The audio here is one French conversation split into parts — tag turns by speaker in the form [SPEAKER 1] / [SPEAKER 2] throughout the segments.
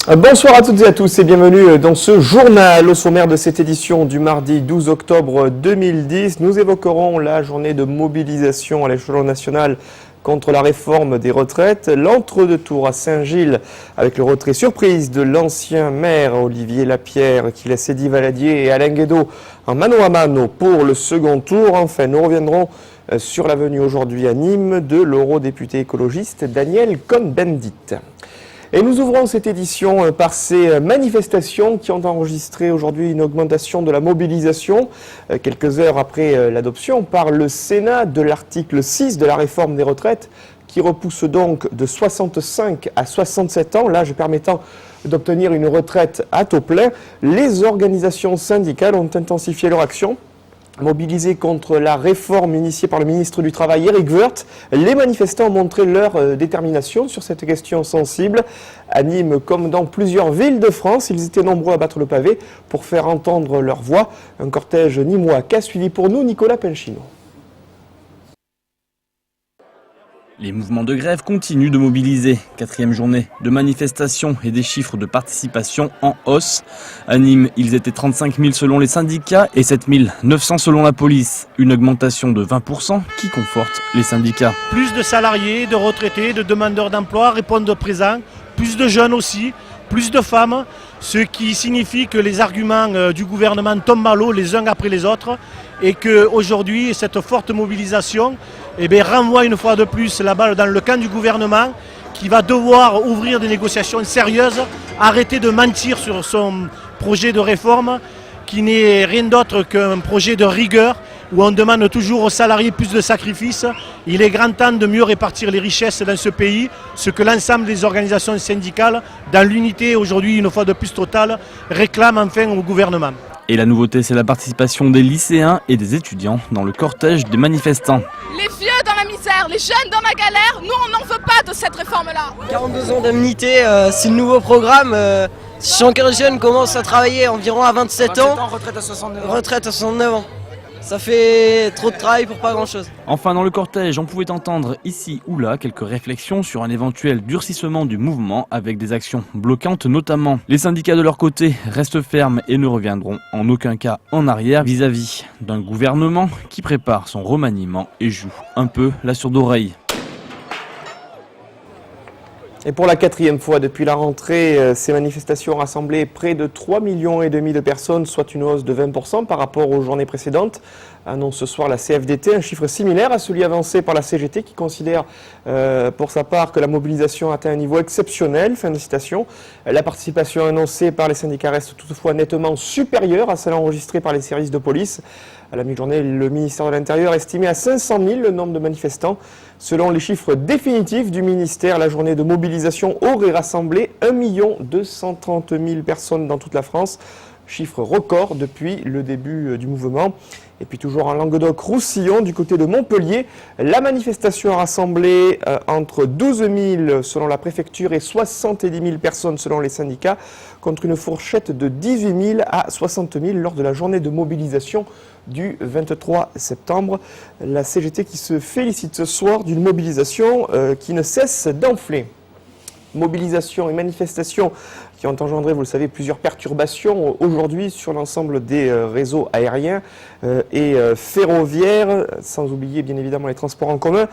[SPEAKER 1] Bonsoir à toutes et à tous et bienvenue dans ce journal. Au sommaire de cette édition du mardi 12 octobre 2010, nous évoquerons la journée de mobilisation à l'échelon national contre la réforme des retraites, l'entre-deux-tours à Saint-Gilles avec le retrait surprise de l'ancien maire Olivier Lapierre qui laisse Eddy Valadier et Alain Guédot en mano à mano pour le second tour. Enfin, nous reviendrons sur la venue aujourd'hui à Nîmes de l'eurodéputé écologiste Daniel Cohn-Bendit. Et nous ouvrons cette édition par ces manifestations qui ont enregistré aujourd'hui une augmentation de la mobilisation, quelques heures après l'adoption par le Sénat de l'article 6 de la réforme des retraites, qui repousse donc de 65 à 67 ans, l'âge permettant d'obtenir une retraite à taux plein. Les organisations syndicales ont intensifié leur action. Mobilisés contre la réforme initiée par le ministre du Travail, Éric Woerth, les manifestants ont montré leur détermination sur cette question sensible. À Nîmes, comme dans plusieurs villes de France, ils étaient nombreux à battre le pavé pour faire entendre leur voix. Un cortège nîmois qu'a suivi pour nous Nicolas Pinchino.
[SPEAKER 2] Les mouvements de grève continuent de mobiliser. 4e journée de manifestation et des chiffres de participation en hausse. À Nîmes, ils étaient 35 000 selon les syndicats et 7 900 selon la police. Une augmentation de 20% qui conforte les syndicats.
[SPEAKER 3] Plus de salariés, de retraités, de demandeurs d'emploi répondent présents. Plus de jeunes aussi, plus de femmes. Ce qui signifie que les arguments du gouvernement tombent à l'eau les uns après les autres. Et qu'aujourd'hui, cette forte mobilisation renvoie une fois de plus la balle dans le camp du gouvernement qui va devoir ouvrir des négociations sérieuses, arrêter de mentir sur son projet de réforme qui n'est rien d'autre qu'un projet de rigueur où on demande toujours aux salariés plus de sacrifices. Il est grand temps de mieux répartir les richesses dans ce pays, ce que l'ensemble des organisations syndicales, dans l'unité aujourd'hui une fois de plus totale, réclament enfin au gouvernement.
[SPEAKER 2] Et la nouveauté, c'est la participation des lycéens et des étudiants dans le cortège des manifestants.
[SPEAKER 4] Les vieux dans la misère, les jeunes dans la galère, nous on n'en veut pas de cette réforme-là.
[SPEAKER 5] 42 ans d'indemnité, c'est le nouveau programme. Chacun jeune commence à travailler environ à 27 ans.
[SPEAKER 6] Retraite à 69 ans.
[SPEAKER 5] Retraite à 69 ans. Ça fait trop de travail pour pas grand-chose.
[SPEAKER 2] Enfin, dans le cortège, on pouvait entendre ici ou là quelques réflexions sur un éventuel durcissement du mouvement avec des actions bloquantes notamment. Les syndicats de leur côté restent fermes et ne reviendront en aucun cas en arrière vis-à-vis d'un gouvernement qui prépare son remaniement et joue un peu la sourde oreille.
[SPEAKER 1] Et pour la 4e fois depuis la rentrée, ces manifestations ont rassemblé près de 3,5 millions de personnes, soit une hausse de 20% par rapport aux journées précédentes. Annonce ce soir la CFDT, un chiffre similaire à celui avancé par la CGT qui considère pour sa part que la mobilisation atteint un niveau exceptionnel. Fin de citation. La participation annoncée par les syndicats reste toutefois nettement supérieure à celle enregistrée par les services de police. À la mi-journée, le ministère de l'Intérieur estimait à 500 000 le nombre de manifestants. Selon les chiffres définitifs du ministère, la journée de mobilisation aurait rassemblé 1 230 000 personnes dans toute la France. Chiffre record depuis le début du mouvement. Et puis toujours en Languedoc-Roussillon, du côté de Montpellier, la manifestation a rassemblé entre 12 000 selon la préfecture et 70 000 personnes selon les syndicats, contre une fourchette de 18 000 à 60 000 lors de la journée de mobilisation du 23 septembre. La CGT qui se félicite ce soir d'une mobilisation qui ne cesse d'enfler. Mobilisation et manifestations qui ont engendré, vous le savez, plusieurs perturbations aujourd'hui sur l'ensemble des réseaux aériens et ferroviaires, sans oublier bien évidemment les transports en commun.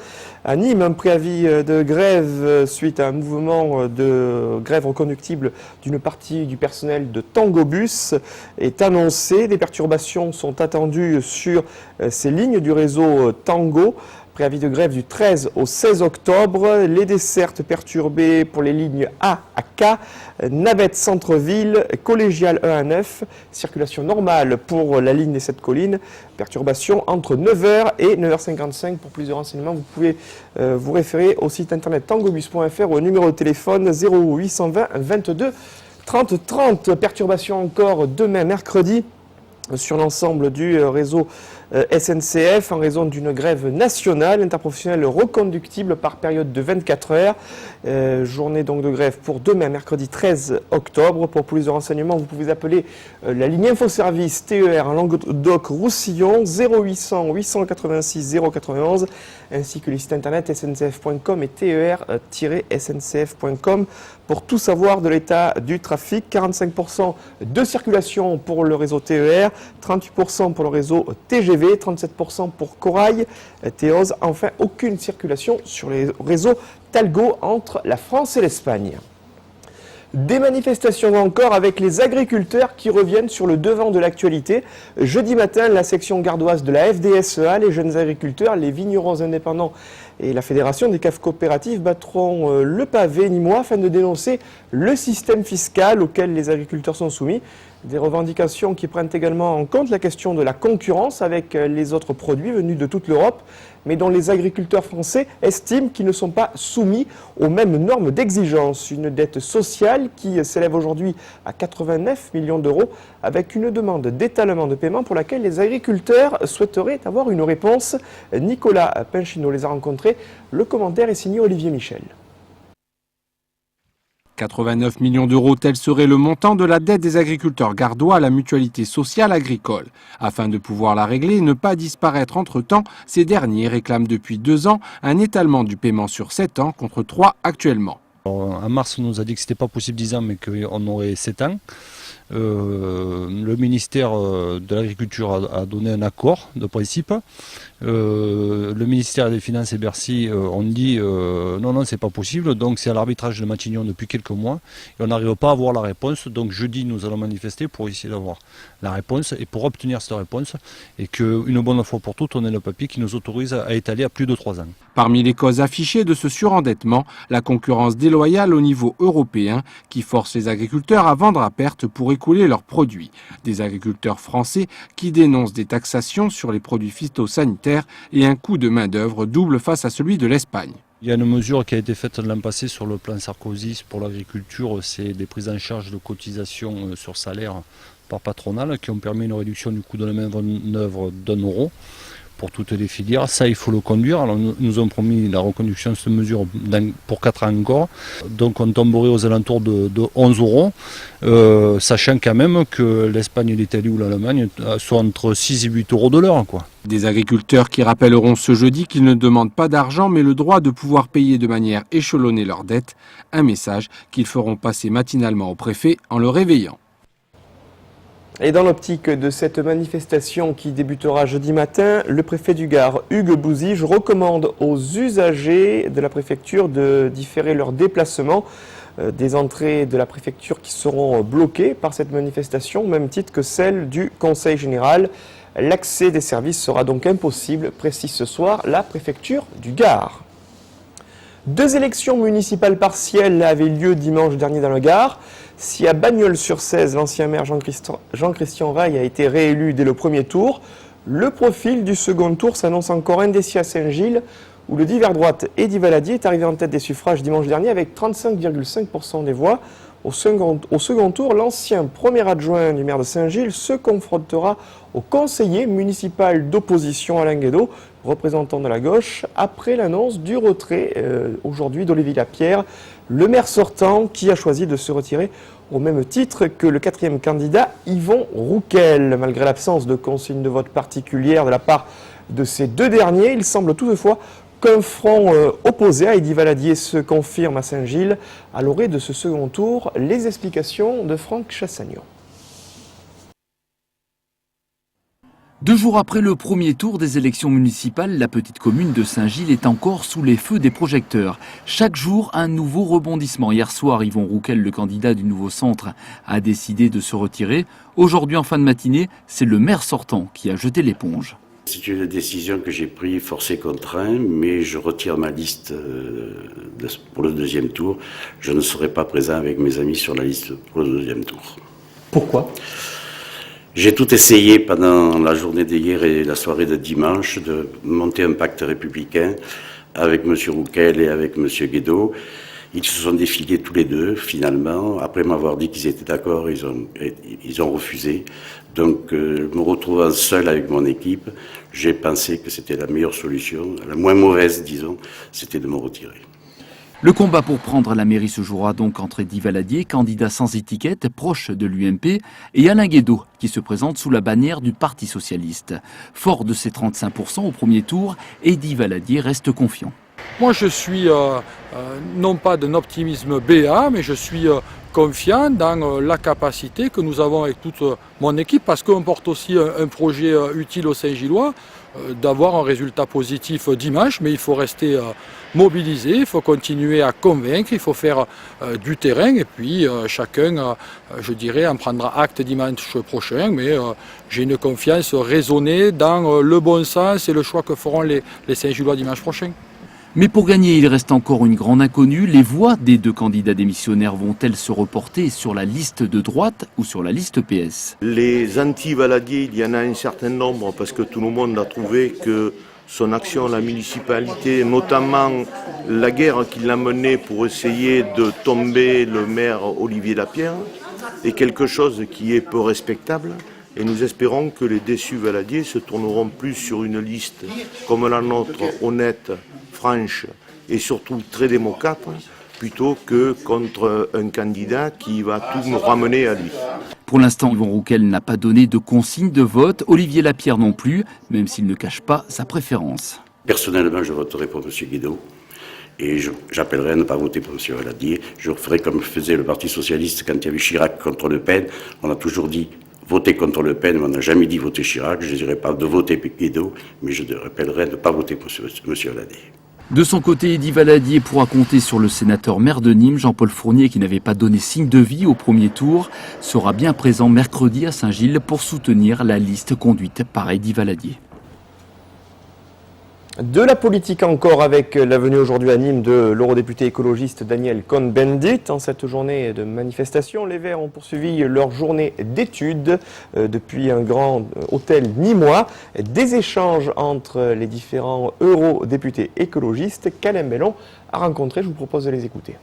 [SPEAKER 1] À Nîmes, un préavis de grève suite à un mouvement de grève reconductible d'une partie du personnel de Tango Bus est annoncé. Des perturbations sont attendues sur ces lignes du réseau Tango. Préavis de grève du 13 au 16 octobre, les dessertes perturbées pour les lignes A à K, navette centre-ville, collégiale 1 à 9, circulation normale pour la ligne des 7 collines, perturbation entre 9h et 9h55. Pour plus de renseignements, vous pouvez vous référer au site internet tangobus.fr ou au numéro de téléphone 0820 22 30 30. Perturbation encore demain mercredi sur l'ensemble du réseau SNCF en raison d'une grève nationale interprofessionnelle reconductible par période de 24 heures. Journée donc de grève pour demain, mercredi 13 octobre. Pour plus de renseignements, vous pouvez appeler la ligne Infoservice TER en Languedoc-Roussillon 0800 886 091 ainsi que les sites internet sncf.com et ter-sncf.com pour tout savoir de l'état du trafic. 45% de circulation pour le réseau TER, 38% pour le réseau TGV, 37% pour Corail, Théose. Enfin, aucune circulation sur les réseaux Talgo entre la France et l'Espagne. Des manifestations encore avec les agriculteurs qui reviennent sur le devant de l'actualité. Jeudi matin, la section gardoise de la FDSEA, les jeunes agriculteurs, les vignerons indépendants et la Fédération des caves coopératives battront le pavé nîmois afin de dénoncer le système fiscal auquel les agriculteurs sont soumis. Des revendications qui prennent également en compte la question de la concurrence avec les autres produits venus de toute l'Europe, mais dont les agriculteurs français estiment qu'ils ne sont pas soumis aux mêmes normes d'exigence. Une dette sociale qui s'élève aujourd'hui à 89 millions d'euros, avec une demande d'étalement de paiement pour laquelle les agriculteurs souhaiteraient avoir une réponse. Nicolas Pinchino les a rencontrés. Le commentaire est signé Olivier Michel.
[SPEAKER 6] 89 millions d'euros, tel serait le montant de la dette des agriculteurs gardois à la mutualité sociale agricole. Afin de pouvoir la régler et ne pas disparaître entre-temps, ces derniers réclament depuis 2 ans un étalement du paiement sur 7 ans contre 3 actuellement.
[SPEAKER 7] En mars, on nous a dit que ce n'était pas possible 10 ans, mais qu'on aurait 7 ans. Le ministère de l'Agriculture a donné un accord de principe. Le ministère des Finances et Bercy ont dit non, c'est pas possible. Donc c'est à l'arbitrage de Matignon depuis quelques mois. Et on n'arrive pas à avoir la réponse. Donc jeudi, nous allons manifester pour essayer d'avoir la réponse et pour obtenir cette réponse. Et qu'une bonne fois pour toutes, on ait le papier qui nous autorise à étaler à plus de 3 ans.
[SPEAKER 6] Parmi les causes affichées de ce surendettement, la concurrence déloyale au niveau européen qui force les agriculteurs à vendre à perte pour écouler leurs produits. Des agriculteurs français qui dénoncent des taxations sur les produits phytosanitaires et un coût de main-d'œuvre double face à celui de l'Espagne.
[SPEAKER 7] Il y a une mesure qui a été faite l'an passé sur le plan Sarkozy pour l'agriculture, c'est des prises en charge de cotisations sur salaire par patronal qui ont permis une réduction du coût de la main-d'œuvre d'€1 pour toutes les filières. Ça, il faut le conduire. Alors, nous ont promis la reconduction de cette mesure pour 4 ans encore. Donc, on tomberait aux alentours de 11 €, sachant quand même que l'Espagne, l'Italie ou l'Allemagne sont entre 6 et 8 € de l'heure, quoi.
[SPEAKER 6] Des agriculteurs qui rappelleront ce jeudi qu'ils ne demandent pas d'argent mais le droit de pouvoir payer de manière échelonnée leurs dettes. Un message qu'ils feront passer matinalement au préfet en le réveillant.
[SPEAKER 1] Et dans l'optique de cette manifestation qui débutera jeudi matin, le préfet du Gard, Hugues Bouzige, recommande aux usagers de la préfecture de différer leur déplacement. Des entrées de la préfecture qui seront bloquées par cette manifestation, au même titre que celle du Conseil général. L'accès des services sera donc impossible, précise ce soir la préfecture du Gard. 2 élections municipales partielles avaient lieu dimanche dernier dans le Gard. Si à Bagnols-sur-Cèze, l'ancien maire Jean-Christian Vaille a été réélu dès le premier tour, le profil du second tour s'annonce encore indécis à Saint-Gilles, où le divers droite Eddy Valadier est arrivé en tête des suffrages dimanche dernier avec 35,5% des voix. Au second tour, l'ancien premier adjoint du maire de Saint-Gilles se confrontera au conseiller municipal d'opposition Alain Guédot, représentant de la gauche, après l'annonce du retrait aujourd'hui d'Olivier Lapierre, le maire sortant qui a choisi de se retirer au même titre que le 4e candidat Yvon Rouquel. Malgré l'absence de consigne de vote particulière de la part de ces 2 derniers, il semble toutefois qu'un front opposé à Eddy Valadier se confirme à Saint-Gilles. À l'orée de ce second tour, les explications de Franck Chassagnon.
[SPEAKER 8] 2 jours après le premier tour des élections municipales, la petite commune de Saint-Gilles est encore sous les feux des projecteurs. Chaque jour, un nouveau rebondissement. Hier soir, Yvon Rouquel, le candidat du nouveau centre, a décidé de se retirer. Aujourd'hui, en fin de matinée, c'est le maire sortant qui a jeté l'éponge.
[SPEAKER 9] C'est une décision que j'ai prise forcé contraint, mais je retire ma liste pour le 2e tour. Je ne serai pas présent avec mes amis sur la liste pour le 2e tour.
[SPEAKER 1] Pourquoi ?
[SPEAKER 9] J'ai tout essayé pendant la journée d'hier et la soirée de dimanche de monter un pacte républicain avec M. Rouquel et avec M. Guédot. Ils se sont défilés tous les deux, finalement. Après m'avoir dit qu'ils étaient d'accord, ils ont refusé. Donc, me retrouvant seul avec mon équipe, j'ai pensé que c'était la meilleure solution, la moins mauvaise, disons, c'était de me retirer.
[SPEAKER 8] Le combat pour prendre la mairie se jouera donc entre Eddy Valadier, candidat sans étiquette, proche de l'UMP, et Alain Guédot, qui se présente sous la bannière du Parti socialiste. Fort de ses 35% au premier tour, Eddy Valadier reste confiant.
[SPEAKER 10] Moi je suis non pas d'un optimisme béat, mais je suis confiant dans la capacité que nous avons avec toute mon équipe, parce qu'on porte aussi un projet utile aux Saint-Gillois, d'avoir un résultat positif dimanche, mais il faut rester mobilisé, il faut continuer à convaincre, il faut faire du terrain, et puis chacun, je dirais, en prendra acte dimanche prochain, mais j'ai une confiance raisonnée dans le bon sens et le choix que feront les Saint-Gillois dimanche prochain.
[SPEAKER 8] Mais pour gagner, il reste encore une grande inconnue. Les voix des deux candidats démissionnaires vont-elles se reporter sur la liste de droite ou sur la liste PS?
[SPEAKER 11] Les anti-Valadier, il y en a un certain nombre parce que tout le monde a trouvé que son action à la municipalité, notamment la guerre qu'il a menée pour essayer de tomber le maire Olivier Lapierre, est quelque chose qui est peu respectable. Et nous espérons que les déçus Valadier se tourneront plus sur une liste comme la nôtre, honnête, franche et surtout très démocrate, plutôt que contre un candidat qui va tout nous ramener à lui.
[SPEAKER 8] Pour l'instant, Yvon Rouquel n'a pas donné de consigne de vote, Olivier Lapierre non plus, même s'il ne cache pas sa préférence.
[SPEAKER 9] Personnellement, je voterai pour M. Guédot. Et j'appellerai à ne pas voter pour M. Valadier. Je ferai comme faisait le Parti socialiste quand il y avait Chirac contre Le Pen. On a toujours dit voter contre Le Pen, mais on n'a jamais dit voter Chirac. Je ne dirais pas de voter Guédot, mais je rappellerai à ne pas voter pour M. Valadier.
[SPEAKER 8] De son côté, Eddy Valadier pourra compter sur le sénateur maire de Nîmes, Jean-Paul Fournier, qui n'avait pas donné signe de vie au premier tour, sera bien présent mercredi à Saint-Gilles pour soutenir la liste conduite par Eddy Valadier.
[SPEAKER 1] De la politique encore avec la venue aujourd'hui à Nîmes de l'eurodéputé écologiste Daniel Cohn-Bendit. En cette journée de manifestation, les Verts ont poursuivi leur journée d'études depuis un grand hôtel nîmois. Des échanges entre les différents eurodéputés écologistes qu'Alain Bellon a rencontrés. Je vous propose de les écouter.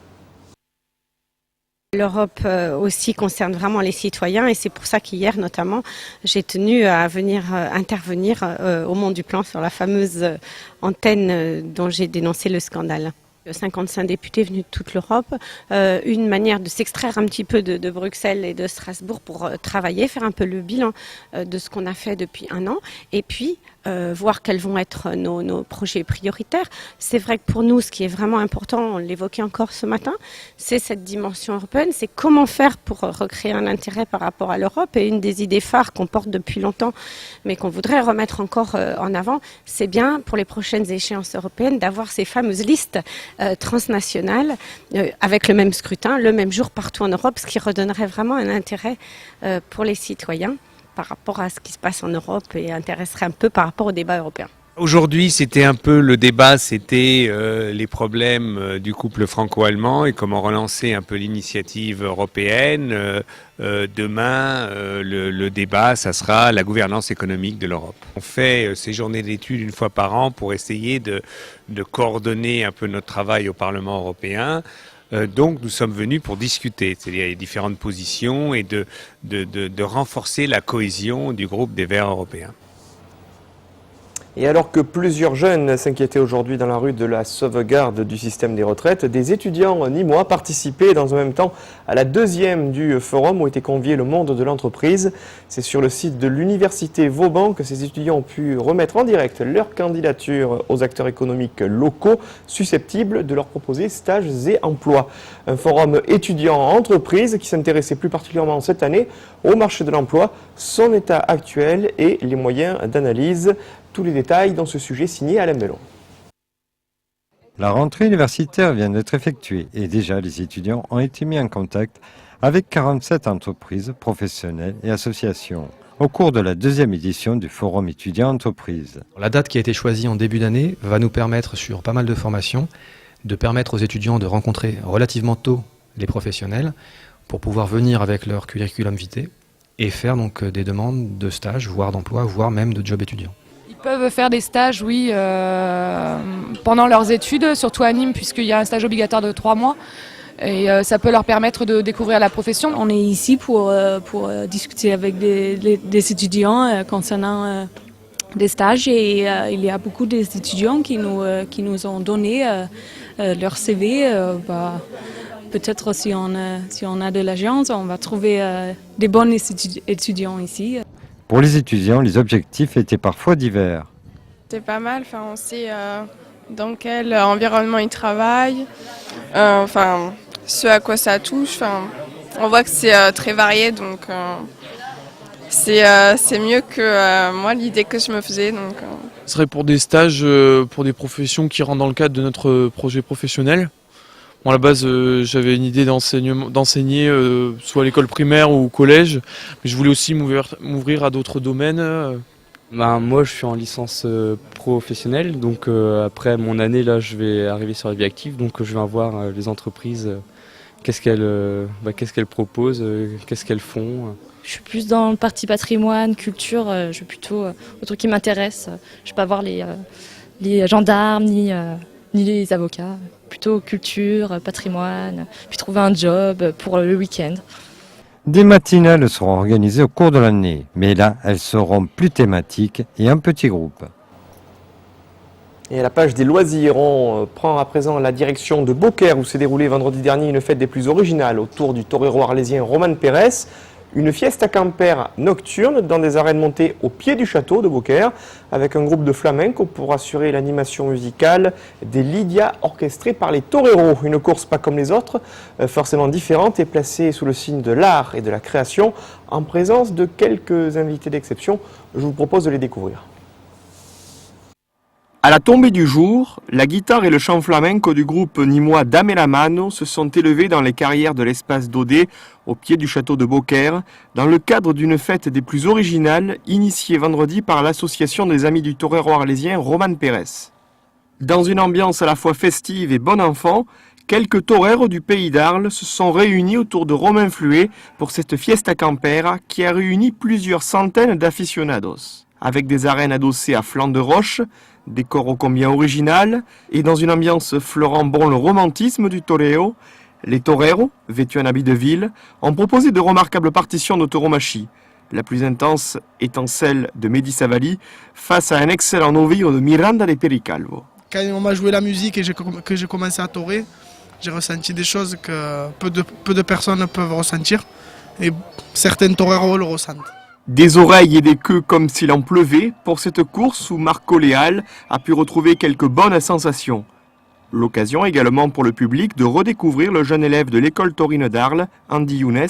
[SPEAKER 12] L'Europe aussi concerne vraiment les citoyens et c'est pour ça qu'hier notamment j'ai tenu à venir intervenir au Mont du Plan sur la fameuse antenne dont j'ai dénoncé le scandale. 55 députés venus de toute l'Europe, une manière de s'extraire un petit peu de Bruxelles et de Strasbourg pour travailler, faire un peu le bilan de ce qu'on a fait depuis un an et puis voir quels vont être nos projets prioritaires. C'est vrai que pour nous, ce qui est vraiment important, on l'évoquait encore ce matin, c'est cette dimension européenne, c'est comment faire pour recréer un intérêt par rapport à l'Europe. Et une des idées phares qu'on porte depuis longtemps, mais qu'on voudrait remettre encore en avant, c'est bien pour les prochaines échéances européennes d'avoir ces fameuses listes transnationales avec le même scrutin, le même jour partout en Europe, ce qui redonnerait vraiment un intérêt pour les citoyens par rapport à ce qui se passe en Europe et intéresserait un peu par rapport au débat européen.
[SPEAKER 13] Aujourd'hui, c'était un peu le débat, c'était les problèmes du couple franco-allemand et comment relancer un peu l'initiative européenne. Demain, le débat, ça sera la gouvernance économique de l'Europe. On fait ces journées d'études une fois par an pour essayer de coordonner un peu notre travail au Parlement européen. Donc nous sommes venus pour discuter, c'est-à-dire les différentes positions et de renforcer la cohésion du groupe des Verts européens.
[SPEAKER 1] Et alors que plusieurs jeunes s'inquiétaient aujourd'hui dans la rue de la sauvegarde du système des retraites, des étudiants nîmois participaient dans un même temps à la deuxième du forum où était convié le monde de l'entreprise. C'est sur le site de l'université Vauban que ces étudiants ont pu remettre en direct leur candidature aux acteurs économiques locaux susceptibles de leur proposer stages et emplois. Un forum étudiant-entreprise qui s'intéressait plus particulièrement cette année au marché de l'emploi, son état actuel et les moyens d'analyse. Tous les détails dans ce sujet signé Alain Bellon.
[SPEAKER 14] La rentrée universitaire vient d'être effectuée et déjà les étudiants ont été mis en contact avec 47 entreprises, professionnelles et associations au cours de la deuxième édition du Forum étudiant entreprise.
[SPEAKER 15] La date qui a été choisie en début d'année va nous permettre sur pas mal de formations de permettre aux étudiants de rencontrer relativement tôt les professionnels pour pouvoir venir avec leur curriculum vitae et faire donc des demandes de stage, voire d'emploi, voire même de job étudiant.
[SPEAKER 16] Ils peuvent faire des stages, oui, pendant leurs études, surtout à Nîmes, puisqu'il y a un stage obligatoire de 3 mois. Et ça peut leur permettre de découvrir la profession.
[SPEAKER 17] On est ici pour discuter avec des étudiants concernant des stages et il y a beaucoup d'étudiants qui nous ont donné leur CV. Peut-être si on a de l'agence, on va trouver des bons étudiants ici.
[SPEAKER 14] Pour les étudiants, les objectifs étaient parfois divers.
[SPEAKER 18] C'est pas mal, on sait dans quel environnement ils travaillent, ce à quoi ça touche. On voit que c'est très varié, donc c'est mieux que moi l'idée que je me faisais.
[SPEAKER 19] Ce serait pour des stages, pour des professions qui rentrent dans le cadre de notre projet professionnel. Bon, à la base, j'avais une idée d'enseigner soit à l'école primaire ou au collège, mais je voulais aussi m'ouvrir à d'autres domaines.
[SPEAKER 20] Moi, je suis en licence professionnelle, donc après mon année, là, je vais arriver sur la vie active, donc je vais voir les entreprises, qu'est-ce qu'elles proposent, qu'est-ce qu'elles font.
[SPEAKER 21] Je suis plus dans le parti patrimoine, culture, je suis plutôt au truc qui m'intéresse. Je ne vais pas voir les gendarmes ni les avocats. Plutôt culture, patrimoine, puis trouver un job pour le week-end.
[SPEAKER 14] Des matinales seront organisées au cours de l'année, mais là, elles seront plus thématiques et en petits groupes.
[SPEAKER 1] Et à la page des loisirs, on prend à présent la direction de Beaucaire où s'est déroulée vendredi dernier une fête des plus originales autour du torero arlésien Roman Pérez. Une fiesta camper nocturne dans des arènes montées au pied du château de Beaucaire avec un groupe de flamenco pour assurer l'animation musicale des lidias orchestrées par les toreros. Une course pas comme les autres, forcément différente et placée sous le signe de l'art et de la création en présence de quelques invités d'exception. Je vous propose de les découvrir. À la tombée du jour, la guitare et le chant flamenco du groupe nîmois Dame la Mano se sont élevés dans les carrières de l'espace Daudet, au pied du château de Beaucaire, dans le cadre d'une fête des plus originales, initiée vendredi par l'association des Amis du torero arlésien Roman Pérez. Dans une ambiance à la fois festive et bon enfant, quelques toreros du pays d'Arles se sont réunis autour de Romain Fluet pour cette fiesta campera qui a réuni plusieurs centaines d'aficionados. Avec des arènes adossées à flanc de roche, décor ô combien original, et dans une ambiance fleurant bon le romantisme du toreo, les toreros, vêtus en habit de ville, ont proposé de remarquables partitions de tauromachie, la plus intense étant celle de Mehdi Savali face à un excellent novillo de Miranda de Pericalvo.
[SPEAKER 22] Quand on m'a joué la musique et que j'ai commencé à torer, j'ai ressenti des choses que peu de personnes peuvent ressentir, et certains toreros le ressentent.
[SPEAKER 1] Des oreilles et des queues comme s'il en pleuvait pour cette course où Marco Léal a pu retrouver quelques bonnes sensations. L'occasion également pour le public de redécouvrir le jeune élève de l'école taurine d'Arles, Andy Younes,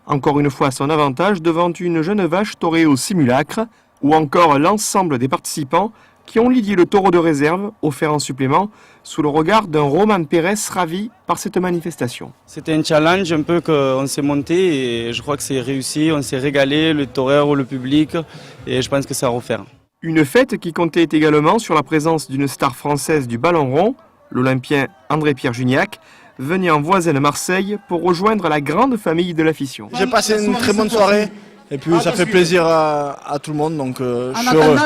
[SPEAKER 1] encore une fois à son avantage devant une jeune vache torée au simulacre, ou encore l'ensemble des participants qui ont lidié le taureau de réserve, offert en supplément, sous le regard d'un Roman Pérez ravi par cette manifestation.
[SPEAKER 23] C'était un challenge un peu qu'on s'est monté et je crois que c'est réussi, on s'est régalé, le torero, le public, et je pense que ça va refaire.
[SPEAKER 1] Une fête qui comptait également sur la présence d'une star française du ballon rond, l'Olympien André-Pierre Juniac, venu en voisine Marseille pour rejoindre la grande famille de l'afition.
[SPEAKER 24] J'ai passé une très bonne soirée. Et puis ça fait plaisir à tout le monde, donc je suis heureux.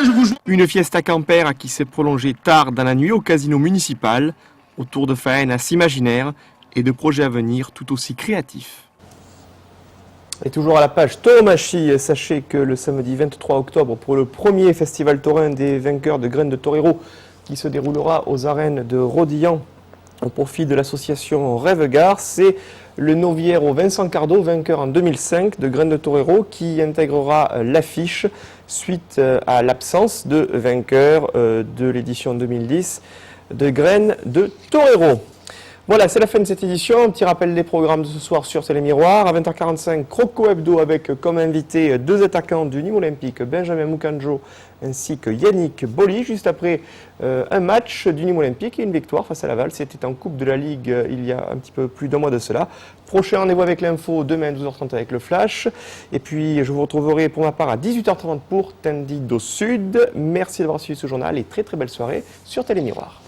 [SPEAKER 1] Une fiesta campera qui s'est prolongée tard dans la nuit au casino municipal, autour de faenas imaginaires et de projets à venir tout aussi créatifs. Et toujours à la page tauromachie, sachez que le samedi 23 octobre, pour le premier festival taurin des vainqueurs de graines de torero, qui se déroulera aux arènes de Rodillan, au profit de l'association Rêve-Gare, c'est le noviero Vincent Cardo, vainqueur en 2005 de Graines de Torero, qui intégrera l'affiche suite à l'absence de vainqueur de l'édition 2010 de Graines de Torero. Voilà, c'est la fin de cette édition. Un petit rappel des programmes de ce soir sur Télémiroir. À 20h45, Croco Hebdo avec comme invité deux attaquants du Nîmes Olympique, Benjamin Mukanjo ainsi que Yannick Bolly. Juste après un match du Nîmes Olympique et une victoire face à Laval. C'était en Coupe de la Ligue il y a un petit peu plus d'un mois de cela. Prochain rendez-vous avec l'info demain à 12h30 avec le Flash. Et puis je vous retrouverai pour ma part à 18h30 pour Tendido Sud. Merci d'avoir suivi ce journal et très très belle soirée sur Télémiroir.